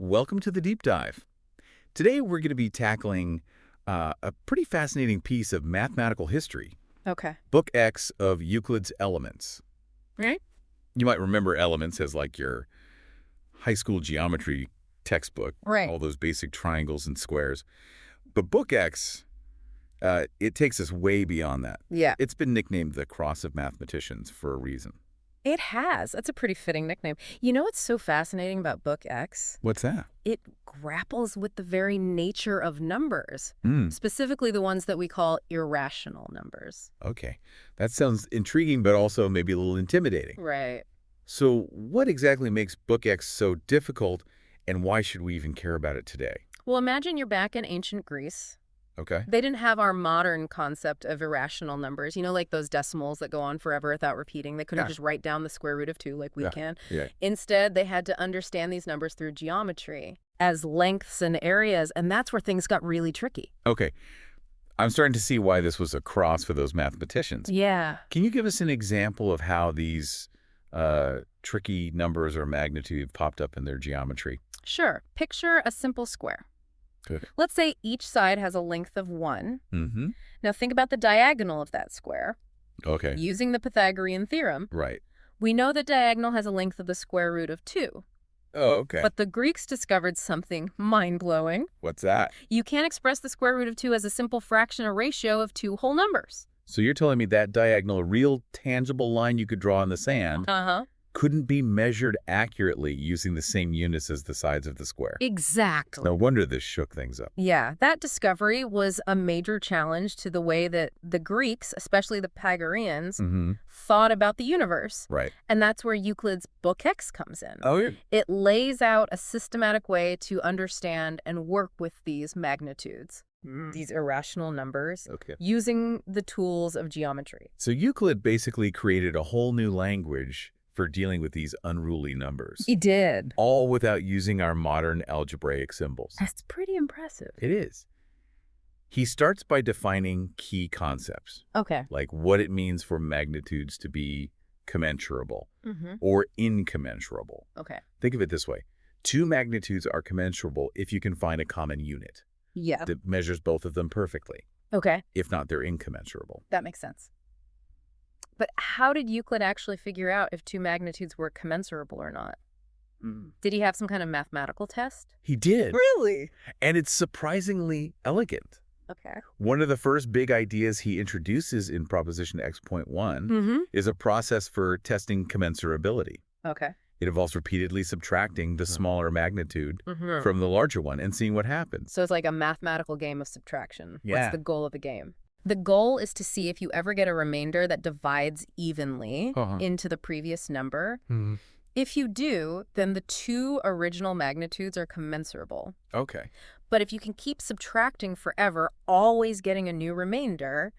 Welcome to the Deep Dive. Today we're going to be tackling a pretty fascinating piece of mathematical history. Okay. Book X of Euclid's Elements. Right? You might remember Elements as like your high school geometry textbook. Right. All those basic triangles and squares. But Book X, it takes us way beyond that. Yeah. It's been nicknamed the Cross of Mathematicians for a reason. It has. That's a pretty fitting nickname. You know what's so fascinating about Book X? What's that? It grapples with the very nature of numbers, Hmm. specifically the ones that we call irrational numbers. Okay. That sounds intriguing, but also maybe a little intimidating. Right. So what exactly makes Book X so difficult, and why should we even care about it today? Well, imagine you're back in ancient Greece. Okay. They didn't have our modern concept of irrational numbers, like those decimals that go on forever without repeating. They couldn't just write down the square root of 2 like we can. Yeah. Instead, they had to understand these numbers through geometry as lengths and areas, and that's where things got really tricky. Okay. I'm starting to see why this was a cross for those mathematicians. Yeah. Can you give us an example of how these tricky numbers or magnitude popped up in their geometry? Sure. Picture a simple square. Good. Let's say each side has a length of 1. Mm-hmm. Now think about the diagonal of that square. Okay. Using the Pythagorean theorem, Right. we know that diagonal has a length of the square root of 2. Oh, okay. But the Greeks discovered something mind-blowing. What's that? You can't express the square root of 2 as a simple fraction or ratio of two whole numbers. So you're telling me that diagonal, a real tangible line you could draw in the sand, couldn't be measured accurately using the same units as the sides of the square. Exactly. No wonder this shook things up. Yeah, that discovery was a major challenge to the way that the Greeks, especially the Pythagoreans, thought about the universe. Right. And that's where Euclid's Book X comes in. Oh, yeah. It lays out a systematic way to understand and work with these magnitudes, these irrational numbers, using the tools of geometry. So Euclid basically created a whole new language for dealing with these unruly numbers. He did. All without using our modern algebraic symbols. That's pretty impressive. It is. He starts by defining key concepts, Okay. like what it means for magnitudes to be commensurable or incommensurable. Okay. Think of it this way. Two magnitudes are commensurable if you can find a common unit Yeah. that measures both of them perfectly. Okay. If not, they're incommensurable. That makes sense. But how did Euclid actually figure out if two magnitudes were commensurable or not? Did he have some kind of mathematical test? He did. Really? And it's surprisingly elegant. Okay. One of the first big ideas he introduces in Proposition X.1 is a process for testing commensurability. Okay. It involves repeatedly subtracting the smaller magnitude from the larger one and seeing what happens. So it's like a mathematical game of subtraction. Yeah. What's the goal of the game? The goal is to see if you ever get a remainder that divides evenly into the previous number. If you do, then the two original magnitudes are commensurable. Okay. But if you can keep subtracting forever, always getting a new remainder,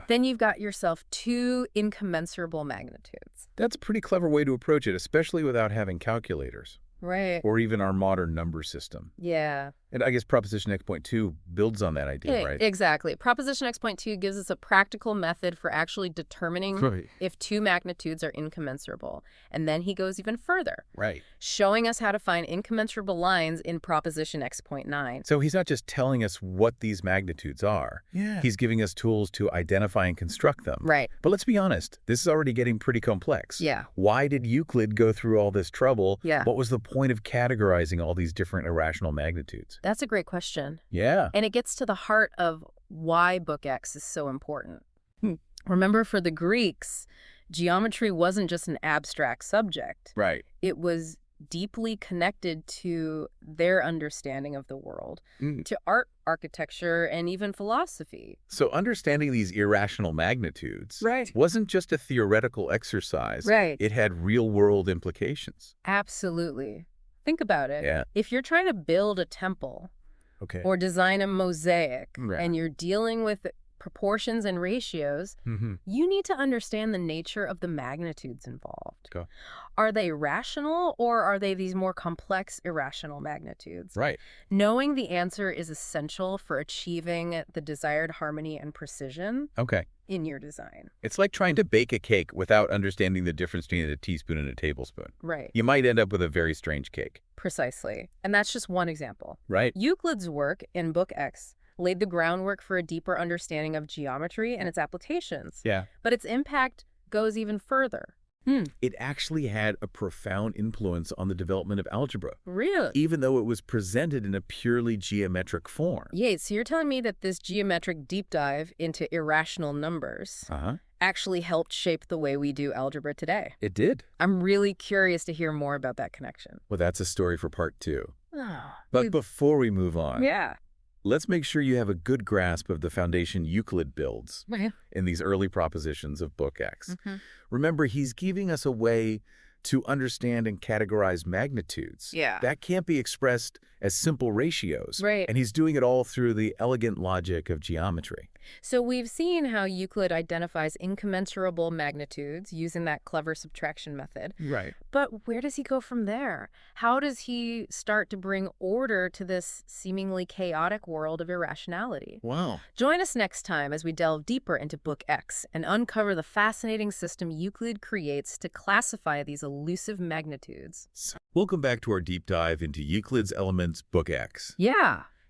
then you've got yourself two incommensurable magnitudes. That's a pretty clever way to approach it, especially without having calculators. Right. Or even our modern number system. Yeah. And I guess Proposition X.2 builds on that idea, right? Exactly. Proposition X.2 gives us a practical method for actually determining if two magnitudes are incommensurable. And then he goes even further. Right. Showing us how to find incommensurable lines in Proposition X.9. So he's not just telling us what these magnitudes are. Yeah. He's giving us tools to identify and construct them. Right. But let's be honest, this is already getting pretty complex. Yeah. Why did Euclid go through all this trouble? Yeah. What was the point of categorizing all these different irrational magnitudes? That's a great question. Yeah. And it gets to the heart of why Book X is so important. Remember, for the Greeks, geometry wasn't just an abstract subject. Right. It was deeply connected to their understanding of the world, to art, architecture, and even philosophy. So understanding these irrational magnitudes wasn't just a theoretical exercise. Right. It had real-world implications. Absolutely. Think about it. Yeah. If you're trying to build a temple or design a mosaic and you're dealing with proportions and ratios, you need to understand the nature of the magnitudes involved. Go. Are they rational, or are they these more complex irrational magnitudes? Right. Knowing the answer is essential for achieving the desired harmony and precision in your design. It's like trying to bake a cake without understanding the difference between a teaspoon and a tablespoon. Right. You might end up with a very strange cake. Precisely. And that's just one example. Right. Euclid's work in Book X laid the groundwork for a deeper understanding of geometry and its applications. Yeah. But its impact goes even further. It actually had a profound influence on the development of algebra. Really? Even though it was presented in a purely geometric form. Yeah, so you're telling me that this geometric deep dive into irrational numbers actually helped shape the way we do algebra today. It did. I'm really curious to hear more about that connection. Well, that's a story for part 2. But before we move on, let's make sure you have a good grasp of the foundation Euclid builds in these early propositions of Book X. Remember, he's giving us a way to understand and categorize magnitudes. That can't be expressed as simple ratios. And he's doing it all through the elegant logic of geometry. So we've seen how Euclid identifies incommensurable magnitudes using that clever subtraction method. But where does he go from there? How does he start to bring order to this seemingly chaotic world of irrationality? Wow. Join us next time as we delve deeper into Book X and uncover the fascinating system Euclid creates to classify these elusive magnitudes. Welcome back to our deep dive into Euclid's Elements, Book X.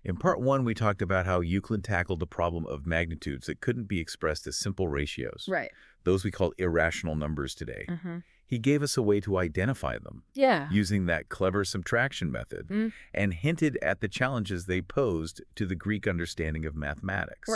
In part 1, we talked about how Euclid tackled the problem of magnitudes that couldn't be expressed as simple ratios. Those we call irrational numbers today. He gave us a way to identify them using that clever subtraction method and hinted at the challenges they posed to the Greek understanding of mathematics.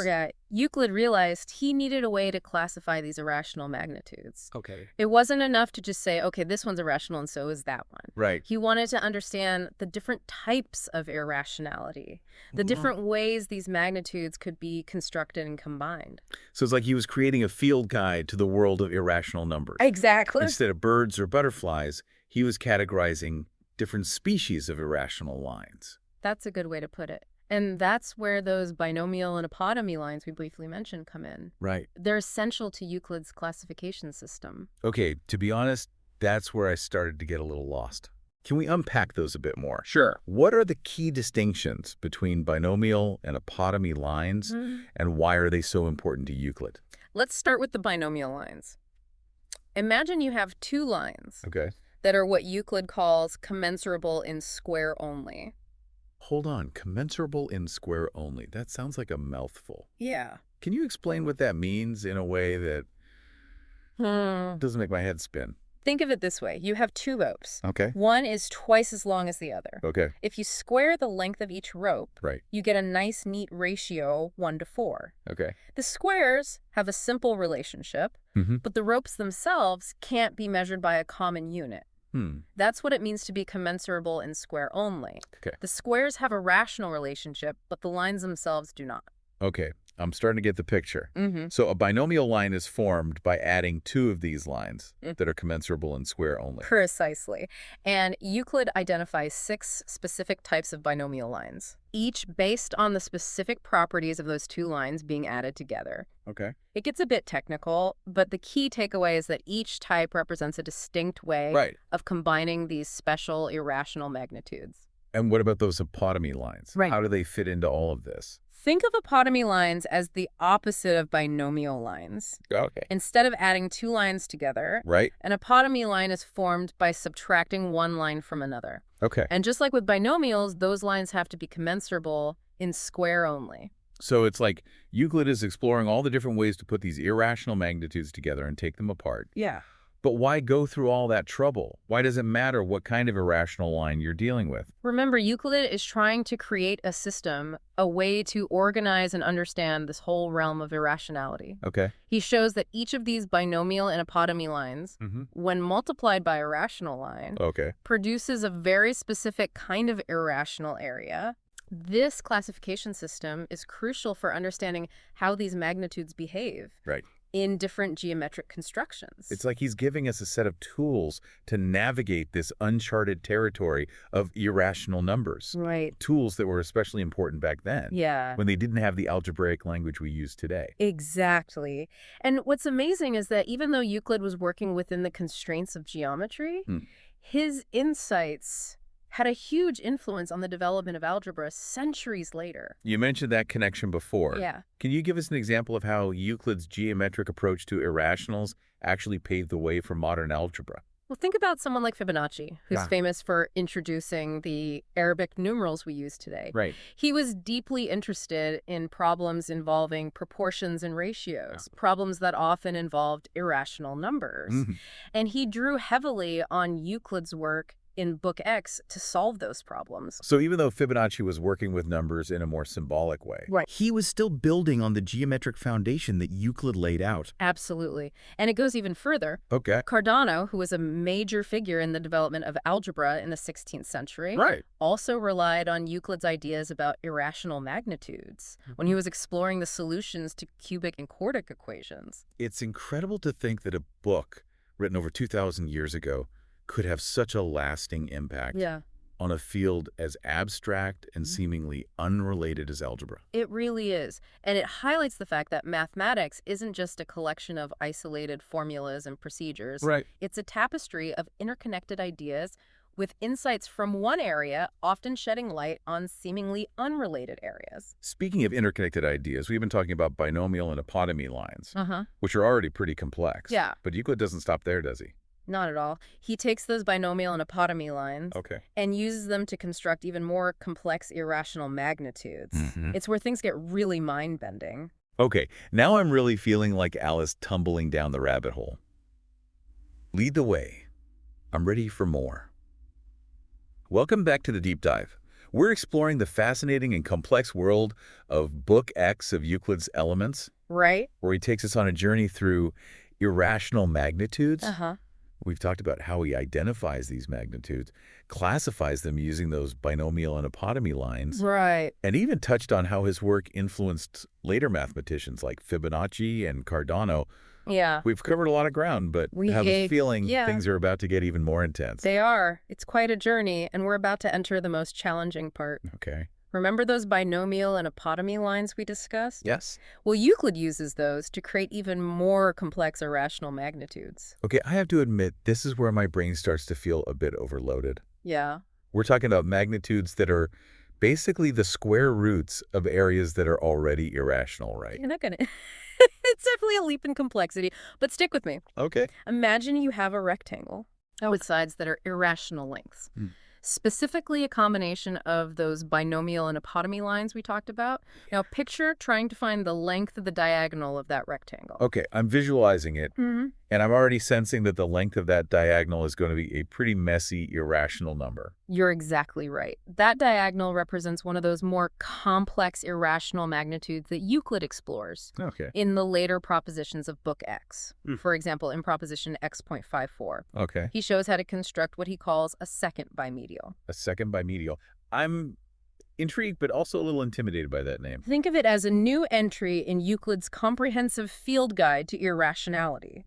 Euclid realized he needed a way to classify these irrational magnitudes. It wasn't enough to just say, okay, this one's irrational and so is that one. He wanted to understand the different types of irrationality, the different ways these magnitudes could be constructed and combined. So it's like he was creating a field guide to the world of irrational numbers. Exactly. Instead of birds or butterflies, he was categorizing different species of irrational lines. That's a good way to put it. And that's where those binomial and apotomy lines we briefly mentioned come in. They're essential to Euclid's classification system. Okay, to be honest, that's where I started to get a little lost. Can we unpack those a bit more? Sure. What are the key distinctions between binomial and apotomy lines, and why are they so important to Euclid? Let's start with the binomial lines. Imagine you have two lines that are what Euclid calls commensurable in square only. Hold on, commensurable in square only. That sounds like a mouthful. Can you explain what that means in a way that doesn't make my head spin? Think of it this way. You have two ropes. Okay. One is twice as long as the other. Okay. If you square the length of each rope, right, you get a nice, neat ratio, 1:4. Okay. The squares have a simple relationship, but the ropes themselves can't be measured by a common unit. That's what it means to be commensurable in square only. Okay. The squares have a rational relationship, but the lines themselves do not. Okay. I'm starting to get the picture. So a binomial line is formed by adding two of these lines that are commensurable in square only. Precisely. And Euclid identifies 6 specific types of binomial lines, each based on the specific properties of those two lines being added together. Okay. It gets a bit technical, but the key takeaway is that each type represents a distinct way of combining these special irrational magnitudes. And what about those apotomy lines? How do they fit into all of this? Think of apotomy lines as the opposite of binomial lines. Okay. Instead of adding two lines together, an apotomy line is formed by subtracting one line from another. Okay. And just like with binomials, those lines have to be commensurable in square only. So it's like Euclid is exploring all the different ways to put these irrational magnitudes together and take them apart. But why go through all that trouble? Why does it matter what kind of irrational line you're dealing with? Remember, Euclid is trying to create a system, a way to organize and understand this whole realm of irrationality. Okay. He shows that each of these binomial and apotomy lines, when multiplied by a rational line, produces a very specific kind of irrational area. This classification system is crucial for understanding how these magnitudes behave. in different geometric constructions. It's like he's giving us a set of tools to navigate this uncharted territory of irrational numbers. Right. Tools that were especially important back then. Yeah. When they didn't have the algebraic language we use today. Exactly. And what's amazing is that even though Euclid was working within the constraints of geometry, his insights had a huge influence on the development of algebra centuries later. You mentioned that connection before. Yeah. Can you give us an example of how Euclid's geometric approach to irrationals actually paved the way for modern algebra? Well, think about someone like Fibonacci, who's famous for introducing the Arabic numerals we use today. Right. He was deeply interested in problems involving proportions and ratios, problems that often involved irrational numbers. And he drew heavily on Euclid's work in Book X to solve those problems. So even though Fibonacci was working with numbers in a more symbolic way, he was still building on the geometric foundation that Euclid laid out. Absolutely. And it goes even further. Okay. Cardano, who was a major figure in the development of algebra in the 16th century, also relied on Euclid's ideas about irrational magnitudes when he was exploring the solutions to cubic and quartic equations. It's incredible to think that a book written over 2,000 years ago could have such a lasting impact on a field as abstract and seemingly unrelated as algebra. It really is. And it highlights the fact that mathematics isn't just a collection of isolated formulas and procedures. It's a tapestry of interconnected ideas with insights from one area often shedding light on seemingly unrelated areas. Speaking of interconnected ideas, we've been talking about binomial and apotemy lines, which are already pretty complex. But Euclid doesn't stop there, does he? Not at all. He takes those binomial and apotemy lines and uses them to construct even more complex irrational magnitudes. It's where things get really mind-bending. Okay, now I'm really feeling like Alice tumbling down the rabbit hole. Lead the way. I'm ready for more. Welcome back to the Deep Dive. We're exploring the fascinating and complex world of Book X of Euclid's Elements. Where he takes us on a journey through irrational magnitudes. We've talked about how he identifies these magnitudes, classifies them using those binomial and apotemy lines, and even touched on how his work influenced later mathematicians like Fibonacci and Cardano. We've covered a lot of ground, but we have a feeling things are about to get even more intense. They are. It's quite a journey, and we're about to enter the most challenging part. Remember those binomial and apotemy lines we discussed? Yes. Well, Euclid uses those to create even more complex irrational magnitudes. Okay, I have to admit, this is where my brain starts to feel a bit overloaded. We're talking about magnitudes that are basically the square roots of areas that are already irrational, right? You're not gonna... It's definitely a leap in complexity, but stick with me. Imagine you have a rectangle with sides that are irrational lengths. Specifically a combination of those binomial and apotemy lines we talked about. Now picture trying to find the length of the diagonal of that rectangle. Okay, I'm visualizing it, and I'm already sensing that the length of that diagonal is going to be a pretty messy, irrational number. You're exactly right. That diagonal represents one of those more complex irrational magnitudes that Euclid explores in the later propositions of Book X. For example, in proposition X.54. He shows how to construct what he calls a second bimedial. A second bimedial. I'm intrigued, but also a little intimidated by that name. Think of it as a new entry in Euclid's comprehensive field guide to irrationality.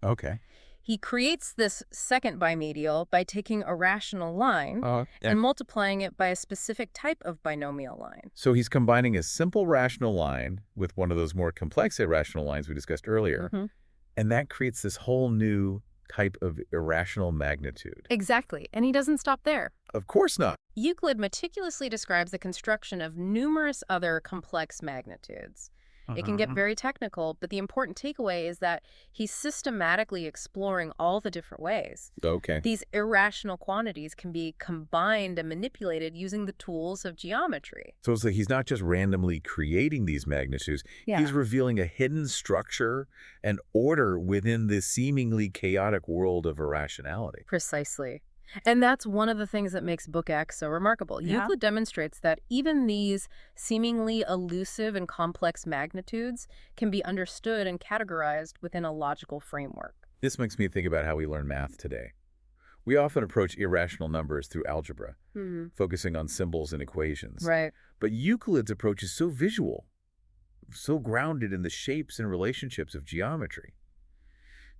He creates this second bimedial by taking a rational line and multiplying it by a specific type of binomial line. So he's combining a simple rational line with one of those more complex irrational lines we discussed earlier, and that creates this whole new type of irrational magnitude. Exactly, and he doesn't stop there. Of course not. Euclid meticulously describes the construction of numerous other complex magnitudes. It can get very technical, but the important takeaway is that he's systematically exploring all the different ways. These irrational quantities can be combined and manipulated using the tools of geometry. So it's like he's not just randomly creating these magnitudes, he's revealing a hidden structure and order within this seemingly chaotic world of irrationality. Precisely. And that's one of the things that makes Book X so remarkable. Euclid demonstrates that even these seemingly elusive and complex magnitudes can be understood and categorized within a logical framework. This makes me think about how we learn math today. We often approach irrational numbers through algebra, focusing on symbols and equations. But Euclid's approach is so visual, so grounded in the shapes and relationships of geometry.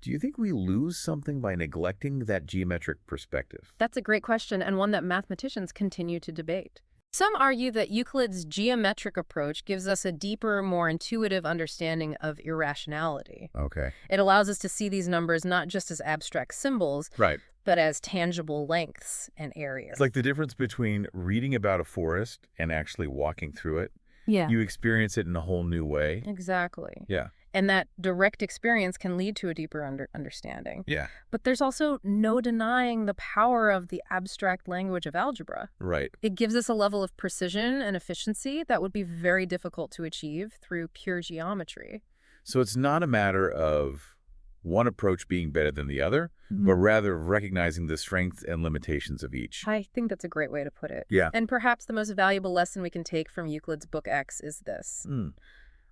Do you think we lose something by neglecting that geometric perspective? That's a great question, and one that mathematicians continue to debate. Some argue that Euclid's geometric approach gives us a deeper, more intuitive understanding of irrationality. Okay. It allows us to see these numbers not just as abstract symbols, Right. but as tangible lengths and areas. It's like the difference between reading about a forest and actually walking through it. Yeah. You experience it in a whole new way. Exactly. Yeah. And that direct experience can lead to a deeper understanding. Yeah. But there's also no denying the power of the abstract language of algebra. Right. It gives us a level of precision and efficiency that would be very difficult to achieve through pure geometry. So it's not a matter of one approach being better than the other, but rather recognizing the strengths and limitations of each. I think that's a great way to put it. Yeah. And perhaps the most valuable lesson we can take from Euclid's Book X is this.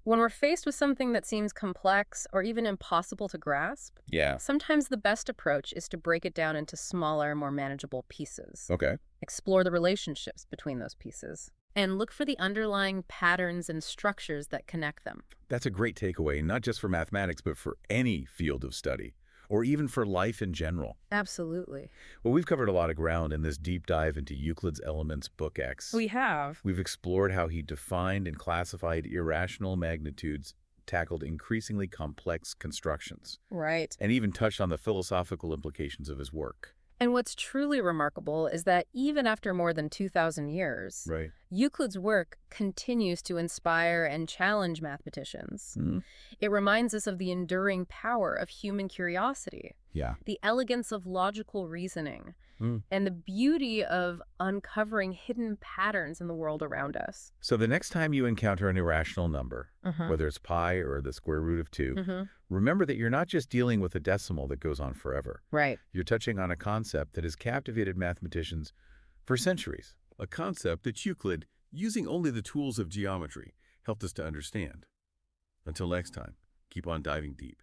When we're faced with something that seems complex or even impossible to grasp, sometimes the best approach is to break it down into smaller, more manageable pieces. Okay. Explore the relationships between those pieces, and look for the underlying patterns and structures that connect them. That's a great takeaway, not just for mathematics, but for any field of study, or even for life in general. Absolutely. Well, we've covered a lot of ground in this deep dive into Euclid's Elements, Book X. We have. We've explored how he defined and classified irrational magnitudes, tackled increasingly complex constructions. Right. And even touched on the philosophical implications of his work. And what's truly remarkable is that even after more than 2,000 years, Euclid's work continues to inspire and challenge mathematicians. It reminds us of the enduring power of human curiosity, the elegance of logical reasoning, and the beauty of uncovering hidden patterns in the world around us. So the next time you encounter an irrational number, whether it's pi or the square root of 2, remember that you're not just dealing with a decimal that goes on forever. Right. You're touching on a concept that has captivated mathematicians for centuries. A concept that Euclid, using only the tools of geometry, helped us to understand. Until next time, keep on diving deep.